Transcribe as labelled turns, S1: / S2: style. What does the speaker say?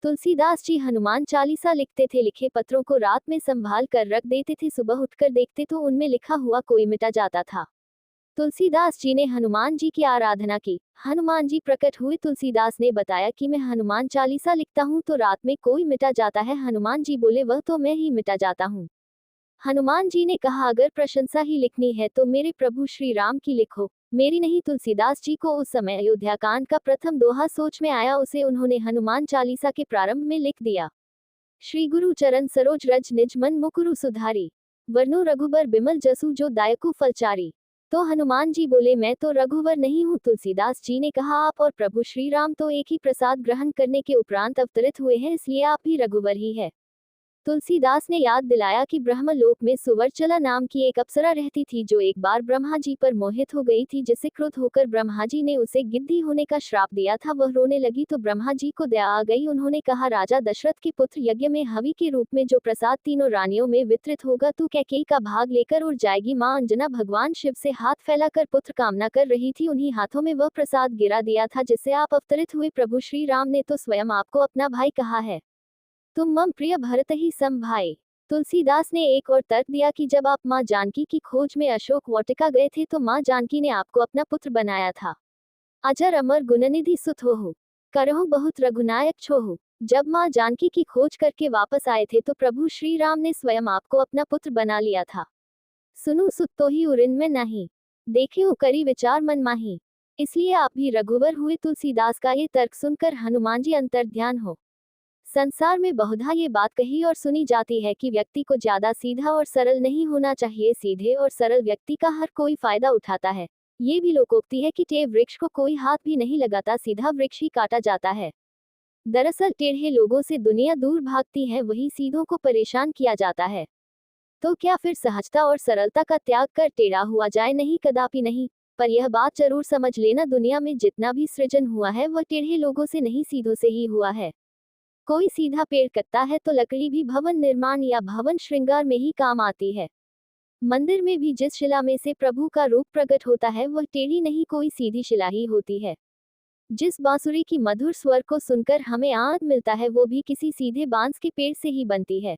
S1: तुलसीदास जी हनुमान चालीसा लिखते थे। लिखे पत्रों को रात में संभाल कर रख देते थे, सुबह उठकर देखते तो उनमें लिखा हुआ कोई मिटा जाता था। तुलसीदास जी ने हनुमान जी की आराधना की। हनुमान जी प्रकट हुए। तुलसीदास ने बताया कि मैं हनुमान चालीसा लिखता हूँ तो रात में कोई मिटा जाता है। हनुमान जी बोले, वह तो मैं ही मिटा जाता हूँ। हनुमान जी ने कहा, अगर प्रशंसा ही लिखनी है तो मेरे प्रभु श्री राम की लिखो, मेरी नहीं। तुलसीदास जी को उस समय अयोध्या कांड का प्रथम दोहा सोच में आया, उसे उन्होंने हनुमान चालीसा के प्रारंभ में लिख दिया। श्री गुरु चरण सरोज रज निज मन मुकुरु सुधारी, वर्णु रघुबर बिमल जसु जो दायकु फलचारी। तो हनुमान जी बोले, मैं तो रघुवर नहीं हूँ। तुलसीदास जी ने कहा, आप और प्रभु श्री राम तो एक ही प्रसाद ग्रहण करने के उपरांत अवतरित हुए हैं, इसलिए आप भी रघुवर ही है। तुलसीदास ने याद दिलाया कि ब्रह्मलोक में सुवर्चला नाम की एक अप्सरा रहती थी, जो एक बार ब्रह्मा जी पर मोहित हो गई थी, जिससे क्रुद्ध होकर ब्रह्मा जी ने उसे गिद्धी होने का श्राप दिया था। वह रोने लगी तो ब्रह्मा जी को दया आ गई। उन्होंने कहा, राजा दशरथ के पुत्र, यज्ञ में हवि के रूप में जो प्रसाद तीनों रानियों में वितरित होगा, तू कैकेयी का भाग लेकर उड़ जाएगी। मां अंजना भगवान शिव से हाथ फैलाकर पुत्र कामना कर रही थी, उन्हीं हाथों में वह प्रसाद गिरा दिया था जिससे आप अवतरित हुए। प्रभु श्री राम ने तो स्वयं आपको अपना भाई कहा है, तुम मम प्रिय भरत ही सम भाई। तुलसीदास ने एक और तर्क दिया कि जब आप मां जानकी की खोज में अशोक वाटिका गए थे तो मां जानकी ने आपको अपना पुत्र बनाया था। अजर अमर गुणनिधि सुत होहु, करहु बहुत रघुनायक छोहु। जब मां जानकी की खोज करके वापस आए थे तो प्रभु श्री राम ने स्वयं आपको अपना पुत्र बना लिया था। सुनु सुत तो ही उरिन में नहीं, देखे करी विचार मन माही। इसलिए आप भी रघुवर हुए। तुलसीदास का ये तर्क सुनकर हनुमान जी अंतर्ध्यान हो। संसार में बहुधा ये बात कही और सुनी जाती है कि व्यक्ति को ज्यादा सीधा और सरल नहीं होना चाहिए। सीधे और सरल व्यक्ति का हर कोई फायदा उठाता है। ये भी लोकोक्ति है कि टेढ़े वृक्ष को कोई हाथ भी नहीं लगाता, सीधा वृक्ष ही काटा जाता है। दरअसल टेढ़े लोगों से दुनिया दूर भागती है, वही सीधों को परेशान किया जाता है। तो क्या फिर सहजता और सरलता का त्याग कर टेढ़ा हुआ जाए? नहीं, कदापि नहीं। पर यह बात जरूर समझ लेना, दुनिया में जितना भी सृजन हुआ है वह टेढ़े लोगों से नहीं, सीधों से ही हुआ है। कोई सीधा पेड़ कटता है तो लकड़ी भी भवन निर्माण या भवन श्रृंगार में ही काम आती है। मंदिर में भी जिस शिला में से प्रभु का रूप प्रकट होता है वह टेढ़ी नहीं, कोई सीधी शिला ही होती है। जिस बांसुरी की मधुर स्वर को सुनकर हमें आनंद मिलता है वो भी किसी सीधे बांस के पेड़ से ही बनती है।